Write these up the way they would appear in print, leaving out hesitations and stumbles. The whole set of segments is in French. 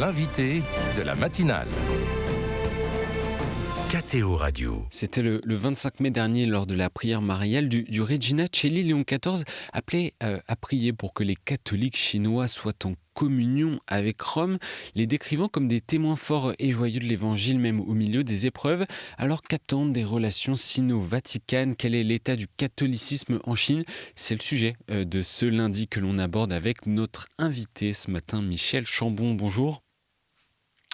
l'invité de la matinale. KTO Radio. C'était le 25 mai dernier, lors de la prière mariale du Regina Coeli. Léon XIV appelait à prier pour que les catholiques chinois soient en communion avec Rome, les décrivant comme des témoins forts et joyeux de l'Évangile, même au milieu des épreuves. Alors qu'attendent des relations sino-vaticanes ? Quel est l'état du catholicisme en Chine ? C'est le sujet de ce lundi que l'on aborde avec notre invité ce matin, Michel Chambon. Bonjour.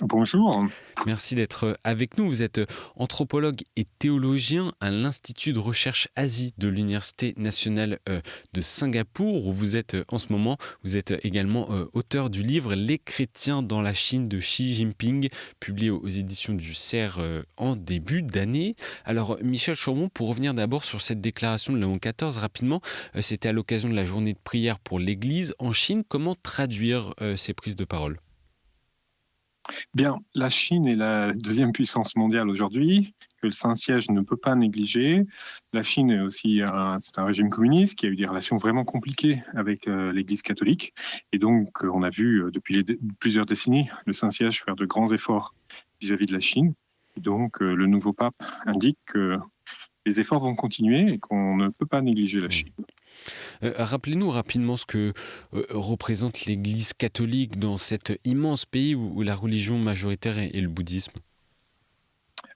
Bonjour. Merci d'être avec nous. Vous êtes anthropologue et théologien à l'Institut de recherche Asie de l'Université nationale de Singapour, où vous êtes en ce moment. Vous êtes également auteur du livre « Les chrétiens dans la Chine » de Xi Jinping, publié aux éditions du CERF en début d'année. Alors, Michel Chambon, pour revenir d'abord sur cette déclaration de Léon XIV, rapidement, c'était à l'occasion de la journée de prière pour l'Église en Chine. Comment traduire ces prises de parole ? Bien, la Chine est la deuxième puissance mondiale aujourd'hui, que le Saint-Siège ne peut pas négliger. La Chine est aussi c'est un régime communiste qui a eu des relations vraiment compliquées avec l'Église catholique. Et donc, on a vu depuis plusieurs décennies le Saint-Siège faire de grands efforts vis-à-vis de la Chine. Et donc, le nouveau pape indique que les efforts vont continuer et qu'on ne peut pas négliger la Chine. Rappelez-nous rapidement ce que représente l'Église catholique dans cet immense pays où la religion majoritaire est le bouddhisme.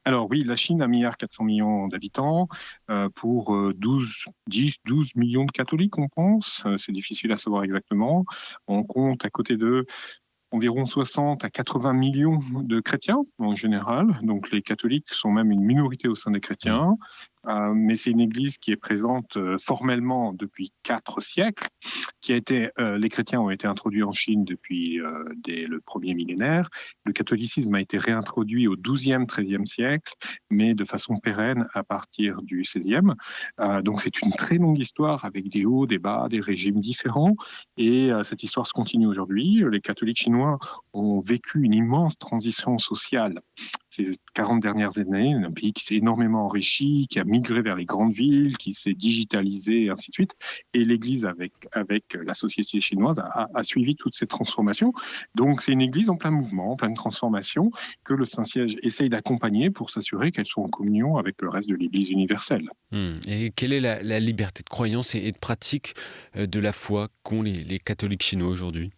Alors oui, la Chine a 1,4 milliard d'habitants pour 12 millions de catholiques, on pense. C'est difficile à savoir exactement. On compte à côté d'eux environ 60 à 80 millions de chrétiens en général. Donc les catholiques sont même une minorité au sein des chrétiens. Mais c'est une église qui est présente formellement depuis 4 siècles. Les chrétiens ont été introduits en Chine depuis dès le premier millénaire. Le catholicisme a été réintroduit au XIIe, XIIIe siècle, mais de façon pérenne à partir du XVIe. Donc c'est une très longue histoire avec des hauts, des bas, des régimes différents. Et cette histoire se continue aujourd'hui. Les catholiques chinois ont vécu une immense transition sociale ces 40 dernières années, un pays qui s'est énormément enrichi, qui a migré vers les grandes villes, qui s'est digitalisé, et ainsi de suite. Et l'Église, avec la société chinoise, a suivi toutes ces transformations. Donc c'est une Église en plein mouvement, en pleine transformation, que le Saint-Siège essaye d'accompagner pour s'assurer qu'elle soit en communion avec le reste de l'Église universelle. Et quelle est la liberté de croyance et de pratique de la foi qu'ont les catholiques chinois aujourd'hui ?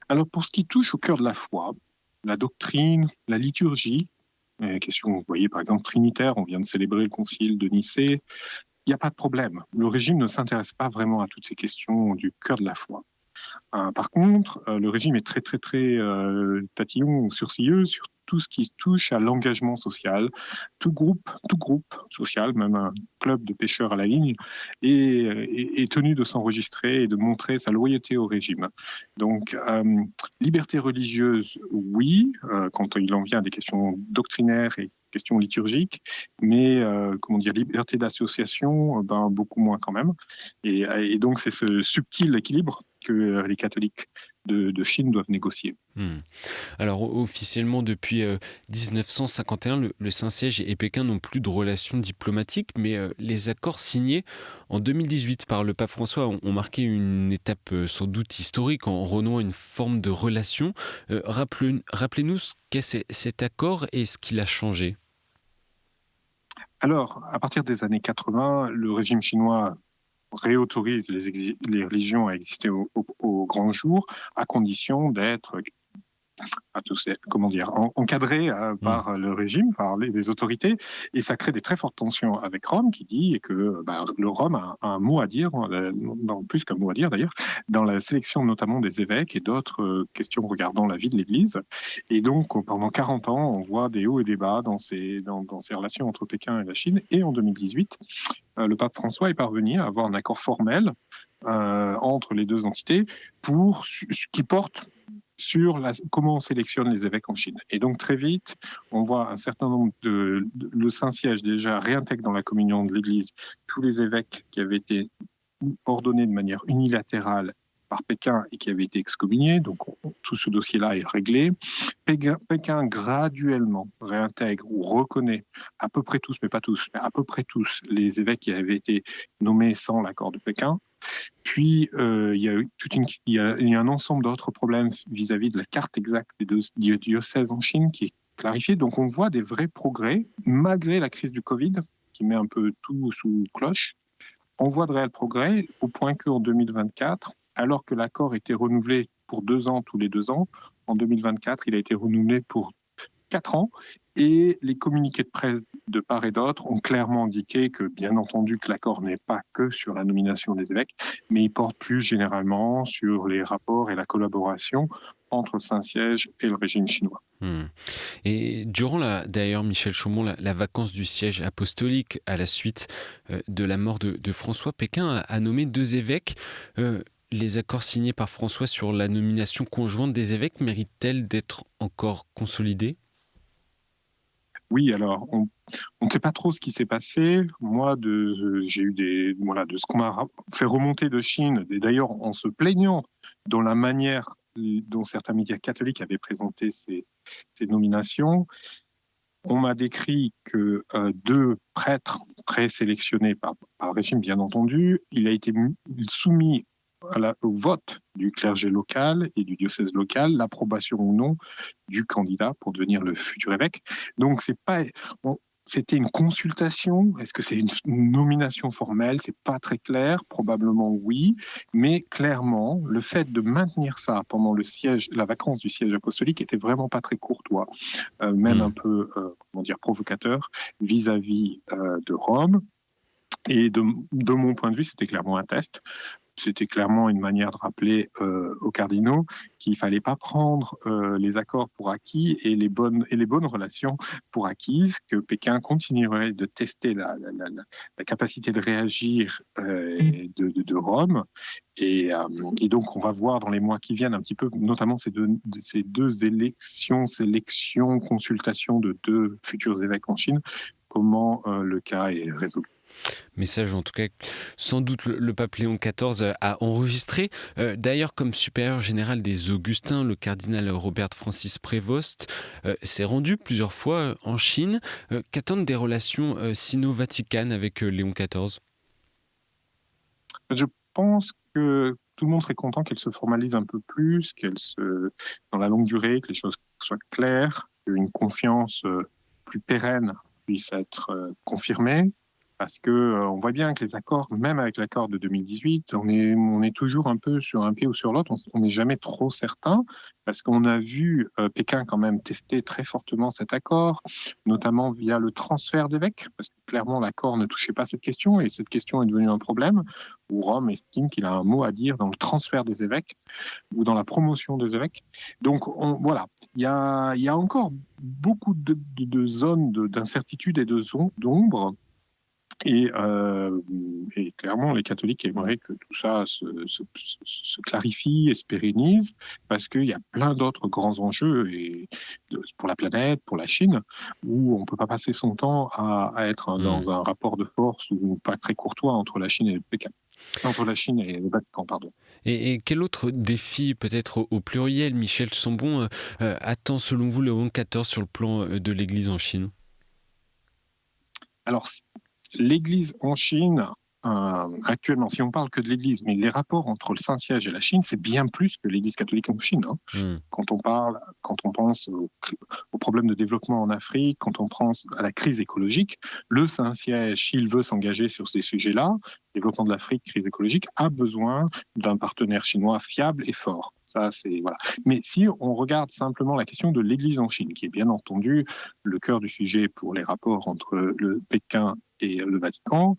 Alors pour ce qui touche au cœur de la foi, la doctrine, la liturgie, question, vous voyez, par exemple, trinitaire, on vient de célébrer le concile de Nicée, il n'y a pas de problème. Le régime ne s'intéresse pas vraiment à toutes ces questions du cœur de la foi. Par contre, le régime est très tatillon ou sourcilleux sur tout ce qui touche à l'engagement social. Tout groupe social, même un club de pêcheurs à la ligne, est tenu de s'enregistrer et de montrer sa loyauté au régime. Donc, liberté religieuse, oui, quand il en vient à des questions doctrinaires et questions liturgiques, mais liberté d'association, beaucoup moins quand même. Et donc, c'est ce subtil équilibre que les catholiques de Chine doivent négocier. Alors officiellement depuis 1951, le Saint-Siège et Pékin n'ont plus de relations diplomatiques, mais les accords signés en 2018 par le pape François ont marqué une étape sans doute historique en renouant une forme de relation. Rappelez-nous ce qu'est cet accord et ce qu'il a changé. Alors, à partir des années 80, le régime chinois réautorise les religions à exister au grand jour, à condition d'être encadré par le régime, par les autorités, et ça crée des très fortes tensions avec Rome, qui dit que le Rome a un mot à dire, plus qu'un mot à dire d'ailleurs, dans la sélection notamment des évêques et d'autres questions regardant la vie de l'Église. Et donc, pendant 40 ans, on voit des hauts et des bas dans ces relations entre Pékin et la Chine. Et en 2018, le pape François est parvenu à avoir un accord formel entre les deux entités qui porte sur comment on sélectionne les évêques en Chine. Et donc très vite, on voit un certain nombre le Saint-Siège déjà réintègre dans la communion de l'Église tous les évêques qui avaient été ordonnés de manière unilatérale par Pékin et qui avaient été excommuniés. Donc tout ce dossier-là est réglé. Pékin graduellement réintègre ou reconnaît à peu près tous, mais pas tous, mais à peu près tous les évêques qui avaient été nommés sans l'accord de Pékin. Puis, il y a eu il y a un ensemble d'autres problèmes vis-à-vis de la carte exacte des diocèses en Chine qui est clarifiée. Donc, on voit des vrais progrès, malgré la crise du Covid, qui met un peu tout sous cloche. On voit de réels progrès, au point qu'en 2024, alors que l'accord était renouvelé pour 2 ans tous les 2 ans, en 2024, il a été renouvelé pour 4 ans. Et les communiqués de presse de part et d'autre ont clairement indiqué que, bien entendu, que l'accord n'est pas que sur la nomination des évêques, mais il porte plus généralement sur les rapports et la collaboration entre le Saint-Siège et le régime chinois. Et durant d'ailleurs, Michel Chaumont, la vacance du siège apostolique à la suite de la mort de François, Pékin a nommé 2 évêques. Les accords signés par François sur la nomination conjointe des évêques méritent-elles d'être encore consolidés ? Oui, alors on ne sait pas trop ce qui s'est passé. Moi, j'ai eu de ce qu'on m'a fait remonter de Chine, et d'ailleurs en se plaignant dans la manière dont certains médias catholiques avaient présenté ces nominations. On m'a décrit que 2 prêtres présélectionnés par le régime, bien entendu, il a été soumis au vote du clergé local et du diocèse local, l'approbation ou non du candidat pour devenir le futur évêque. Donc, c'était une consultation. Est-ce que c'est une nomination formelle ? C'est pas très clair. Probablement oui. Mais clairement, le fait de maintenir ça pendant la vacance du siège apostolique était vraiment pas très courtois, même un peu, provocateur vis-à-vis de Rome. Et de mon point de vue, c'était clairement un test. C'était clairement une manière de rappeler aux cardinaux qu'il ne fallait pas prendre les accords pour acquis et les bonnes relations pour acquises, que Pékin continuerait de tester la capacité de réagir de Rome. Et donc, on va voir dans les mois qui viennent un petit peu, notamment ces deux sélections, consultations de 2 futurs évêques en Chine, comment le cas est résolu. Message en tout cas, sans doute le pape Léon XIV a enregistré. D'ailleurs, comme supérieur général des Augustins, le cardinal Robert Francis Prévost s'est rendu plusieurs fois en Chine. Qu'attendent des relations sino-vaticanes avec Léon XIV ? Je pense que tout le monde serait content qu'elle se formalise un peu plus, dans la longue durée, que les choses soient claires, qu'une confiance plus pérenne puisse être confirmée. Parce qu'on voit bien que les accords, même avec l'accord de 2018, on est toujours un peu sur un pied ou sur l'autre, on n'est jamais trop certain, parce qu'on a vu Pékin quand même tester très fortement cet accord, notamment via le transfert d'évêques, parce que clairement l'accord ne touchait pas cette question, et cette question est devenue un problème, où Rome estime qu'il a un mot à dire dans le transfert des évêques, ou dans la promotion des évêques. Donc voilà, il y a encore beaucoup de zones d'incertitude et d'ombre. Et clairement, les catholiques aimeraient que tout ça se clarifie et se pérennise, parce qu'il y a plein d'autres grands enjeux pour la planète, pour la Chine, où on ne peut pas passer son temps à être dans un rapport de force ou pas très courtois entre la Chine et Pékin. Entre la Chine et le Vatican, pardon. Et quel autre défi, peut-être au pluriel, Michel Chambon, attend selon vous Léon XIV sur le plan de l'Église en Chine ? Alors, l'Église en Chine, actuellement, si on parle que de l'Église, mais les rapports entre le Saint-Siège et la Chine, c'est bien plus que l'Église catholique en Chine. Quand on pense aux problèmes de développement en Afrique, quand on pense à la crise écologique, le Saint-Siège, s'il veut s'engager sur ces sujets-là, développement de l'Afrique, crise écologique, a besoin d'un partenaire chinois fiable et fort. Ça, voilà. Mais si on regarde simplement la question de l'Église en Chine, qui est bien entendu le cœur du sujet pour les rapports entre le Pékin et le Vatican,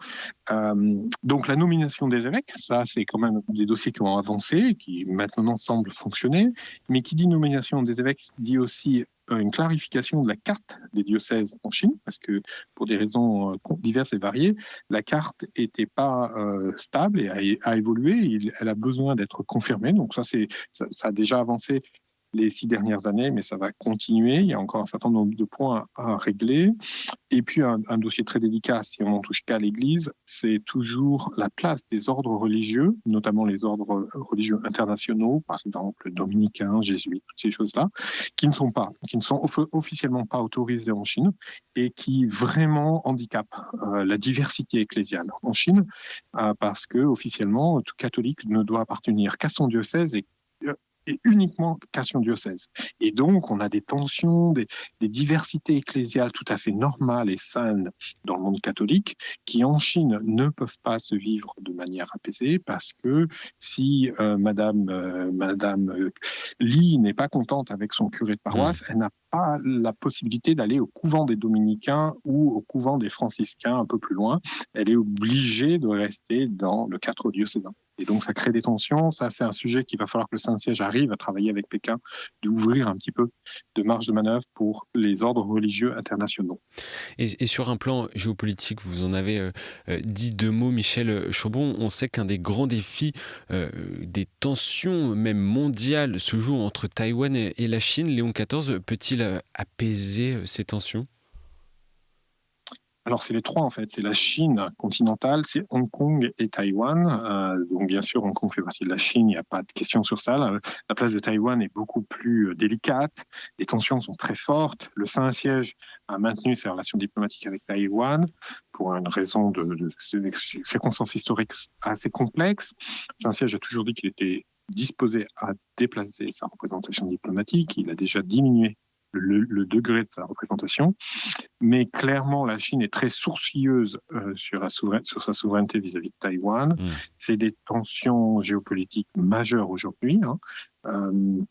donc la nomination des évêques, ça c'est quand même des dossiers qui ont avancé, qui maintenant semblent fonctionner, mais qui dit nomination des évêques dit aussi une clarification de la carte des diocèses en Chine, parce que pour des raisons diverses et variées, la carte n'était pas stable et a évolué, elle a besoin d'être confirmée, donc ça a déjà avancé. les 6 dernières années, mais ça va continuer. Il y a encore un certain nombre de points à régler. Et puis, un dossier très délicat, si on n'en touche qu'à l'Église, c'est toujours la place des ordres religieux, notamment les ordres religieux internationaux, par exemple dominicains, jésuites, toutes ces choses-là, qui ne sont officiellement pas autorisés en Chine et qui vraiment handicapent la diversité ecclésiale en Chine, parce que officiellement, tout catholique ne doit appartenir qu'à son diocèse et uniquement qu'à son diocèse. Et donc, on a des tensions, des diversités ecclésiales tout à fait normales et saines dans le monde catholique, qui en Chine ne peuvent pas se vivre de manière apaisée, parce que si Madame Li n'est pas contente avec son curé de paroisse, elle n'a pas la possibilité d'aller au couvent des dominicains ou au couvent des franciscains un peu plus loin. Elle est obligée de rester dans le cadre diocésain. Et donc, ça crée des tensions. Ça, c'est un sujet qu'il va falloir que le Saint-Siège arrive à travailler avec Pékin, d'ouvrir un petit peu de marge de manœuvre pour les ordres religieux internationaux. Et sur un plan géopolitique, vous en avez dit 2 mots, Michel Chambon. On sait qu'un des grands défis, des tensions même mondiales, se joue entre Taïwan et la Chine. Léon XIV peut-il apaiser ces tensions ? Alors, c'est les trois, en fait. C'est la Chine continentale, c'est Hong Kong et Taïwan. Donc, bien sûr, Hong Kong fait partie de la Chine, il n'y a pas de question sur ça. La place de Taïwan est beaucoup plus délicate. Les tensions sont très fortes. Le Saint-Siège a maintenu ses relations diplomatiques avec Taïwan pour une raison de circonstances historiques assez complexes. Le Saint-Siège a toujours dit qu'il était disposé à déplacer sa représentation diplomatique. Il a déjà diminué le degré de sa représentation. Mais clairement, la Chine est très sourcilleuse sur sa souveraineté vis-à-vis de Taïwan. C'est des tensions géopolitiques majeures aujourd'hui,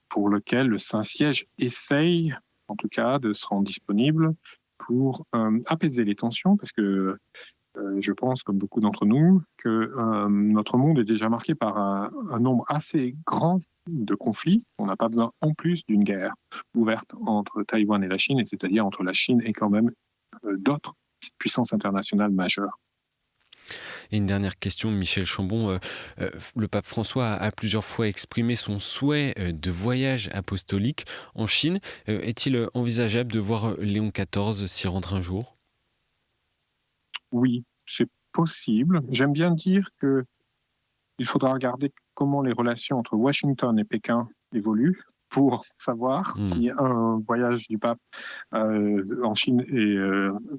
pour lesquelles le Saint-Siège essaye, en tout cas, de se rendre disponible pour apaiser les tensions, parce que je pense, comme beaucoup d'entre nous, que notre monde est déjà marqué par un nombre assez grand de conflits. On n'a pas besoin, en plus, d'une guerre ouverte entre Taïwan et la Chine, et c'est-à-dire entre la Chine et quand même d'autres puissances internationales majeures. Et une dernière question, Michel Chambon. Le pape François a plusieurs fois exprimé son souhait de voyage apostolique en Chine. Est-il envisageable de voir Léon XIV s'y rendre un jour ? Oui, c'est possible. J'aime bien dire qu'il faudra regarder comment les relations entre Washington et Pékin évoluent pour savoir si un voyage du pape en Chine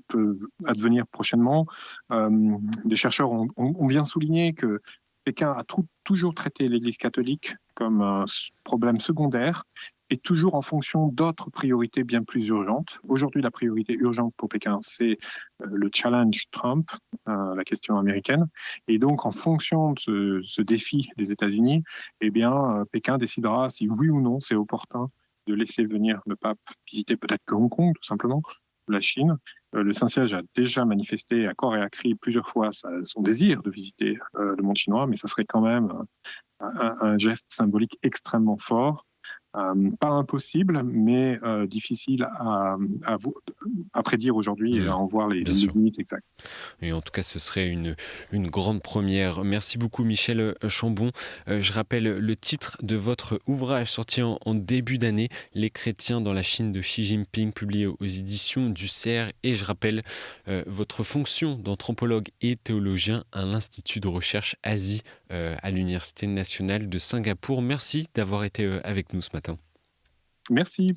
peut advenir prochainement. Des chercheurs ont bien souligné que Pékin a toujours traité l'Église catholique comme un problème secondaire et toujours en fonction d'autres priorités bien plus urgentes. Aujourd'hui, la priorité urgente pour Pékin, c'est le challenge Trump, la question américaine. Et donc, en fonction de ce défi des États-Unis, eh bien, Pékin décidera si oui ou non c'est opportun de laisser venir le pape visiter peut-être que Hong Kong, tout simplement, ou la Chine. Le Saint-Siège a déjà manifesté à corps et à cri plusieurs fois son désir de visiter le monde chinois, mais ça serait quand même un geste symbolique extrêmement fort. Pas impossible, mais difficile à prédire aujourd'hui et à en voir les limites exactes. Et en tout cas, ce serait une grande première. Merci beaucoup, Michel Chambon. Je rappelle le titre de votre ouvrage sorti en début d'année, Les chrétiens dans la Chine de Xi Jinping, publié aux éditions du CERF. Et je rappelle votre fonction d'anthropologue et théologien à l'Institut de recherche Asie à l'Université nationale de Singapour. Merci d'avoir été avec nous ce matin. Merci.